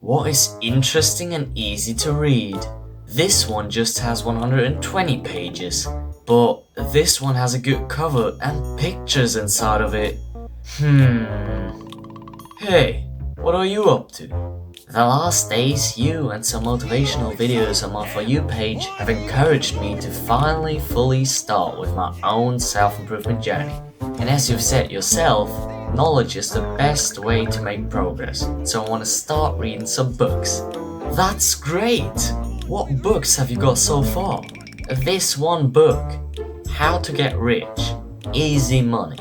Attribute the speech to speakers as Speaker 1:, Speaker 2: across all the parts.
Speaker 1: What is interesting and easy to read? This one just has 120 pages, but this one has a good cover and pictures inside of it. Hey, what are you up to? The last days, you and some motivational videos on my For You page have encouraged me to finally fully start with my own self-improvement journey. And as you've said yourself, knowledge is the best way to make progress, so I want to start reading some books. That's great! What books have you got so far? This one book, How to Get Rich, Easy Money.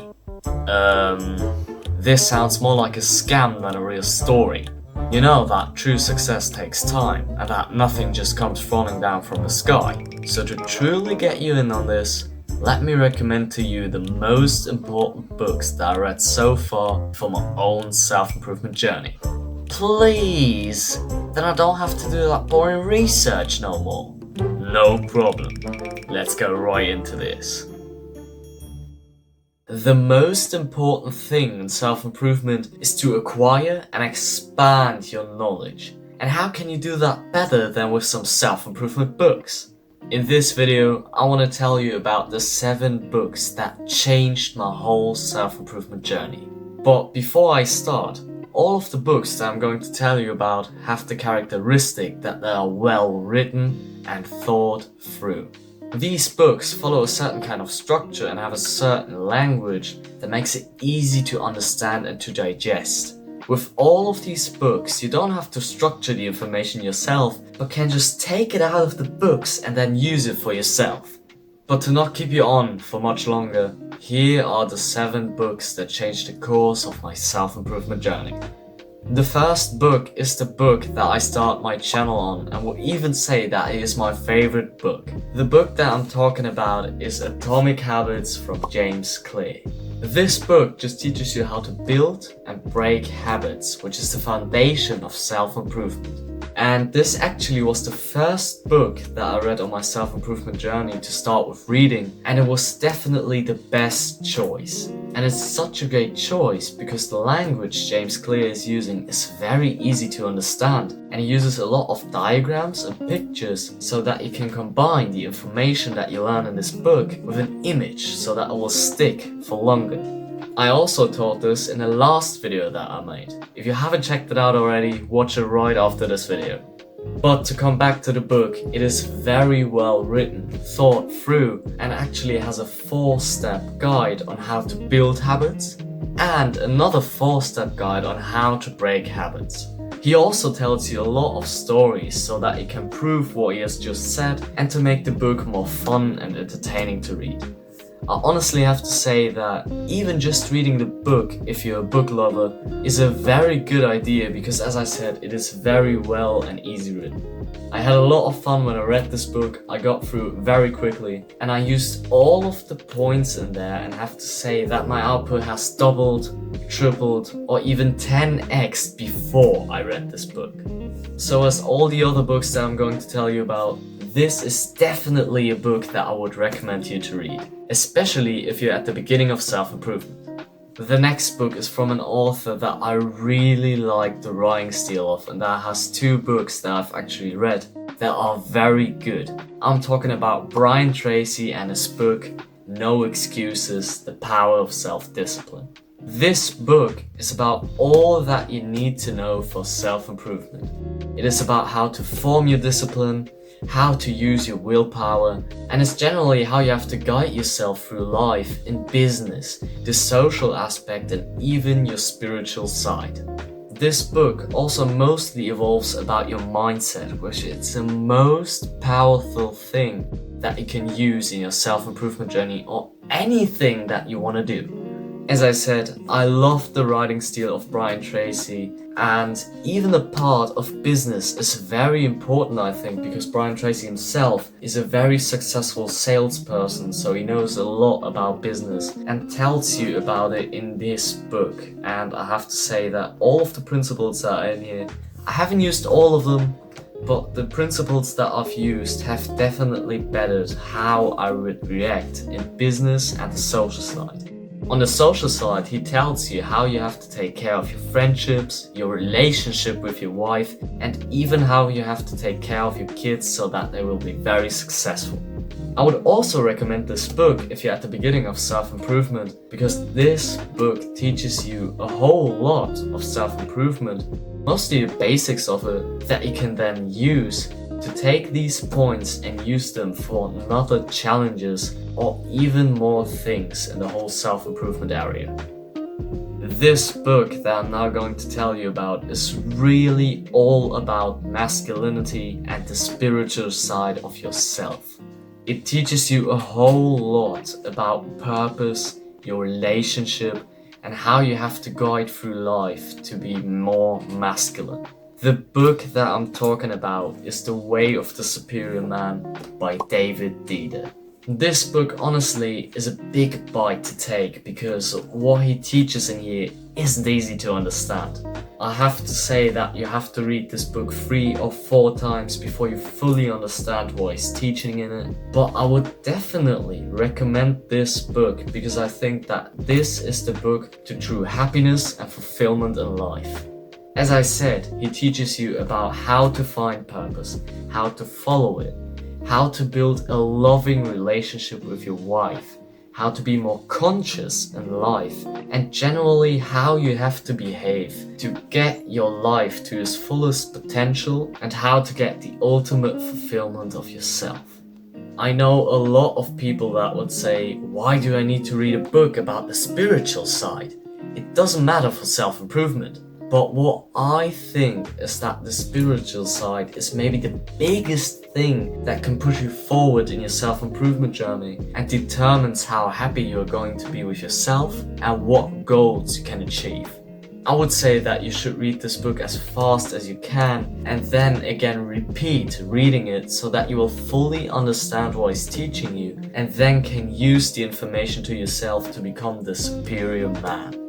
Speaker 1: This sounds more like a scam than a real story. You know that true success takes time and that nothing just comes falling down from the sky. So to truly get you in on this, let me recommend to you the most important books that I read so far for my own self-improvement journey. Please! Then I don't have to do that boring research no more. No problem. Let's go right into this. The most important thing in self-improvement is to acquire and expand your knowledge. And how can you do that better than with some self-improvement books? In this video, I want to tell you about the 7 books that changed my whole self-improvement journey. But before I start, all of the books that I'm going to tell you about have the characteristic that they are well written and thought through. These books follow a certain kind of structure and have a certain language that makes it easy to understand and to digest. With all of these books, you don't have to structure the information yourself, but can just take it out of the books and then use it for yourself. But to not keep you on for much longer, here are the 7 books that changed the course of my self-improvement journey. The first book is the book that I start my channel on and will even say that it is my favorite book. The book that I'm talking about is Atomic Habits from James Clear. This book just teaches you how to build and break habits, which is the foundation of self-improvement. And this actually was the first book that I read on my self-improvement journey to start with reading, and it was definitely the best choice. And it's such a great choice because the language James Clear is using is very easy to understand, and he uses a lot of diagrams and pictures so that you can combine the information that you learn in this book with an image so that it will stick for longer. I also taught this in the last video that I made. If you haven't checked it out already, watch it right after this video. But to come back to the book, it is very well written, thought through, and actually has a 4-step guide on how to build habits and another 4-step guide on how to break habits. He also tells you a lot of stories so that you can prove what he has just said and to make the book more fun and entertaining to read. I honestly have to say that even just reading the book, if you're a book lover, is a very good idea because, as I said, it is very well and easy written. I had a lot of fun when I read this book. I got through it very quickly and I used all of the points in there, and have to say that my output has doubled, tripled, or even 10x before I read this book. So as all the other books that I'm going to tell you about, this is definitely a book that I would recommend you to read, especially if you're at the beginning of self-improvement. The next book is from an author that I really like the writing style of, and that has 2 books that I've actually read that are very good. I'm talking about Brian Tracy and his book, No Excuses, The Power of Self-Discipline. This book is about all that you need to know for self-improvement. It is about how to form your discipline, how to use your willpower, and it's generally how you have to guide yourself through life, in business, the social aspect, and even your spiritual side. This book also mostly evolves about your mindset, which is the most powerful thing that you can use in your self-improvement journey or anything that you want to do. As I said, I love the writing style of Brian Tracy, and even the part of business is very important, I think, because Brian Tracy himself is a very successful salesperson, so he knows a lot about business and tells you about it in this book. And I have to say that all of the principles that are in here, I haven't used all of them, but the principles that I've used have definitely bettered how I would react in business and the social side. On the social side, he tells you how you have to take care of your friendships, your relationship with your wife, and even how you have to take care of your kids so that they will be very successful. I would also recommend this book if you're at the beginning of self-improvement, because this book teaches you a whole lot of self-improvement, mostly the basics of it, that you can then use to take these points and use them for other challenges or even more things in the whole self-improvement area. This book that I'm now going to tell you about is really all about masculinity and the spiritual side of yourself. It teaches you a whole lot about purpose, your relationship, and how you have to guide through life to be more masculine. The book that I'm talking about is The Way of the Superior Man by David Dida. This book honestly is a big bite to take because what he teaches in here isn't easy to understand. I have to say that you have to read this book 3 or 4 times before you fully understand what he's teaching in it. But I would definitely recommend this book because I think that this is the book to true happiness and fulfillment in life. As I said, he teaches you about how to find purpose, how to follow it, how to build a loving relationship with your wife, how to be more conscious in life, and generally how you have to behave to get your life to its fullest potential and how to get the ultimate fulfillment of yourself. I know a lot of people that would say, why do I need to read a book about the spiritual side? It doesn't matter for self-improvement. But what I think is that the spiritual side is maybe the biggest thing that can push you forward in your self-improvement journey and determines how happy you're going to be with yourself and what goals you can achieve. I would say that you should read this book as fast as you can and then again repeat reading it so that you will fully understand what he's teaching you and then can use the information to yourself to become the superior man.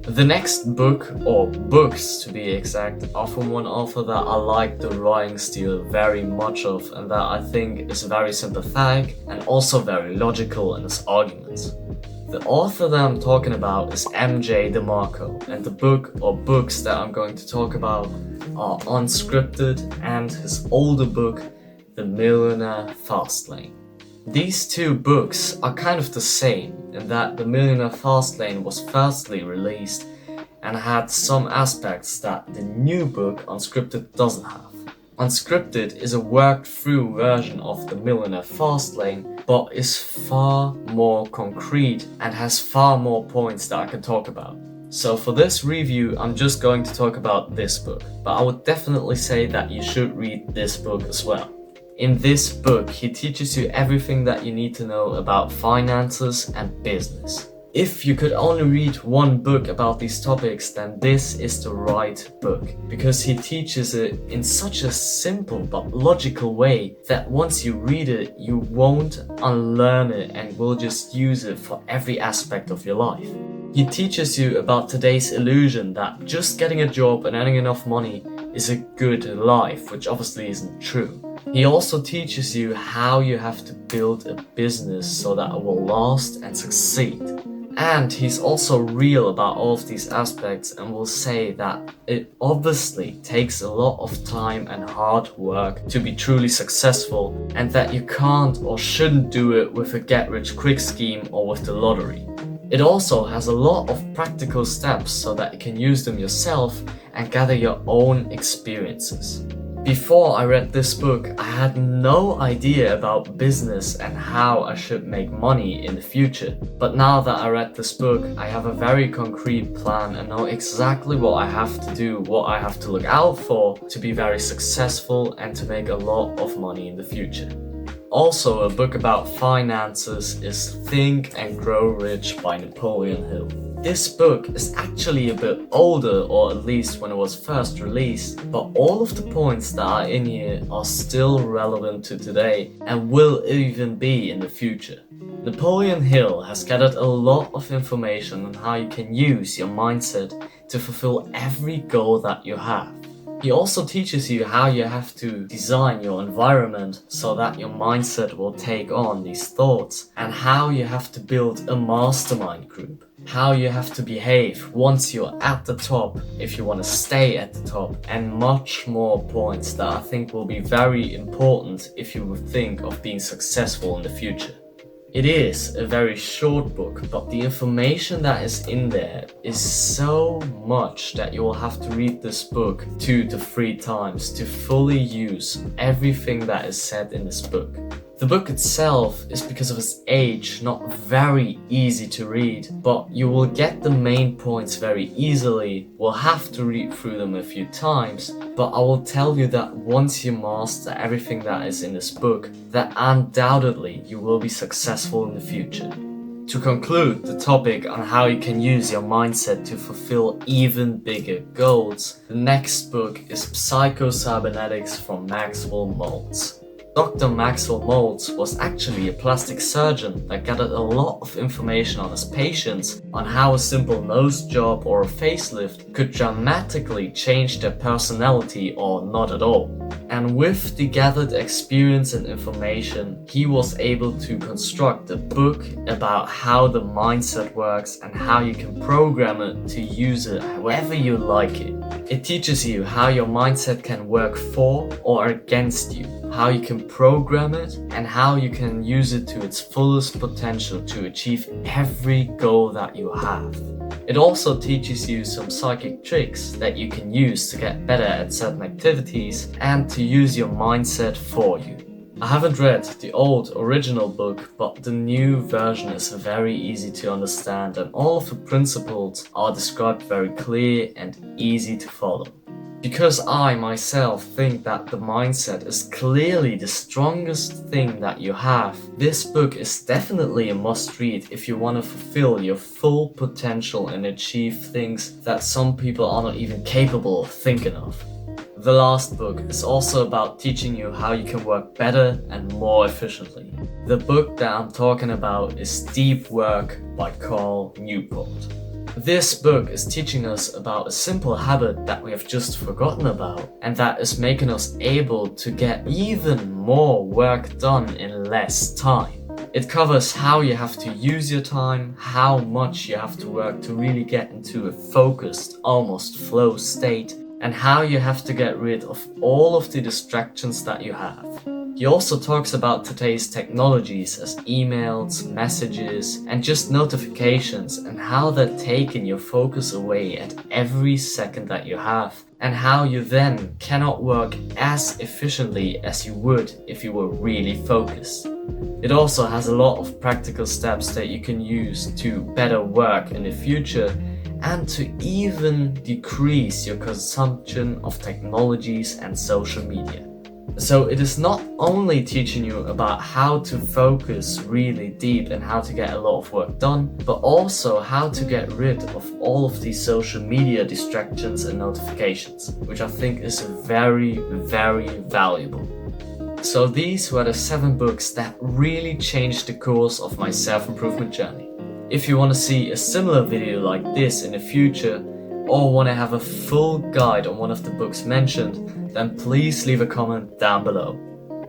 Speaker 1: The next book, or books to be exact, are from one author that I like the writing style very much of and that I think is very sympathetic and also very logical in his arguments. The author that I'm talking about is M.J. DeMarco, and the book or books that I'm going to talk about are Unscripted and his older book, The Millionaire Fastlane. These two books are kind of the same in that The Millionaire Fastlane was firstly released and had some aspects that the new book Unscripted doesn't have. Unscripted is a worked through version of The Millionaire Fastlane but is far more concrete and has far more points that I can talk about. So for this review I'm just going to talk about this book, but I would definitely say that you should read this book as well. In this book, he teaches you everything that you need to know about finances and business. If you could only read one book about these topics, then this is the right book, because he teaches it in such a simple but logical way that once you read it, you won't unlearn it and will just use it for every aspect of your life. He teaches you about today's illusion that just getting a job and earning enough money is a good life, which obviously isn't true. He also teaches you how you have to build a business so that it will last and succeed. And he's also real about all of these aspects and will say that it obviously takes a lot of time and hard work to be truly successful and that you can't or shouldn't do it with a get-rich-quick scheme or with the lottery. It also has a lot of practical steps so that you can use them yourself and gather your own experiences. Before I read this book, I had no idea about business and how I should make money in the future. But now that I read this book, I have a very concrete plan and know exactly what I have to do, what I have to look out for to be very successful and to make a lot of money in the future. Also, a book about finances is Think and Grow Rich by Napoleon Hill. This book is actually a bit older, or at least when it was first released, but all of the points that are in here are still relevant to today and will even be in the future. Napoleon Hill has gathered a lot of information on how you can use your mindset to fulfill every goal that you have. He also teaches you how you have to design your environment so that your mindset will take on these thoughts, and how you have to build a mastermind group. how you have to behave once you're at the top if you want to stay at the top, and much more points that I think will be very important if you would think of being successful in the future. It is a very short book, but the information that is in there is so much that you will have to read this book 2 to 3 times to fully use everything that is said in this book. The book itself is, because of its age, not very easy to read, but you will get the main points very easily. We'll have to read through them a few times, but I will tell you that once you master everything that is in this book, that undoubtedly you will be successful in the future. To conclude the topic on how you can use your mindset to fulfill even bigger goals, the next book is Psycho-Cybernetics from Maxwell Maltz. Dr. Maxwell Maltz was actually a plastic surgeon that gathered a lot of information on his patients on how a simple nose job or a facelift could dramatically change their personality or not at all. And with the gathered experience and information, he was able to construct a book about how the mindset works and how you can program it to use it however you like it. It teaches you how your mindset can work for or against you, how you can program it, and how you can use it to its fullest potential to achieve every goal that you have. It also teaches you some psychic tricks that you can use to get better at certain activities and to use your mindset for you. I haven't read the old original book, but the new version is very easy to understand and all of the principles are described very clear and easy to follow. Because I myself think that the mindset is clearly the strongest thing that you have, this book is definitely a must-read if you want to fulfill your full potential and achieve things that some people are not even capable of thinking of. The last book is also about teaching you how you can work better and more efficiently. The book that I'm talking about is Deep Work by Cal Newport. This book is teaching us about a simple habit that we have just forgotten about, and that is making us able to get even more work done in less time. It covers how you have to use your time, how much you have to work to really get into a focused, almost flow state, and how you have to get rid of all of the distractions that you have. He also talks about today's technologies as emails, messages, and just notifications, and how they're taking your focus away at every second that you have, and how you then cannot work as efficiently as you would if you were really focused. It also has a lot of practical steps that you can use to better work in the future and to even decrease your consumption of technologies and social media. So it is not only teaching you about how to focus really deep and how to get a lot of work done, but also how to get rid of all of these social media distractions and notifications, which I think is very, very valuable. So these were the 7 books that really changed the course of my self-improvement journey. If you want to see a similar video like this in the future, or want to have a full guide on one of the books mentioned, then please leave a comment down below.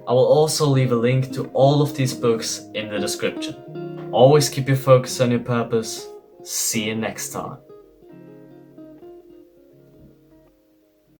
Speaker 1: I will also leave a link to all of these books in the description. Always keep your focus on your purpose. See you next time.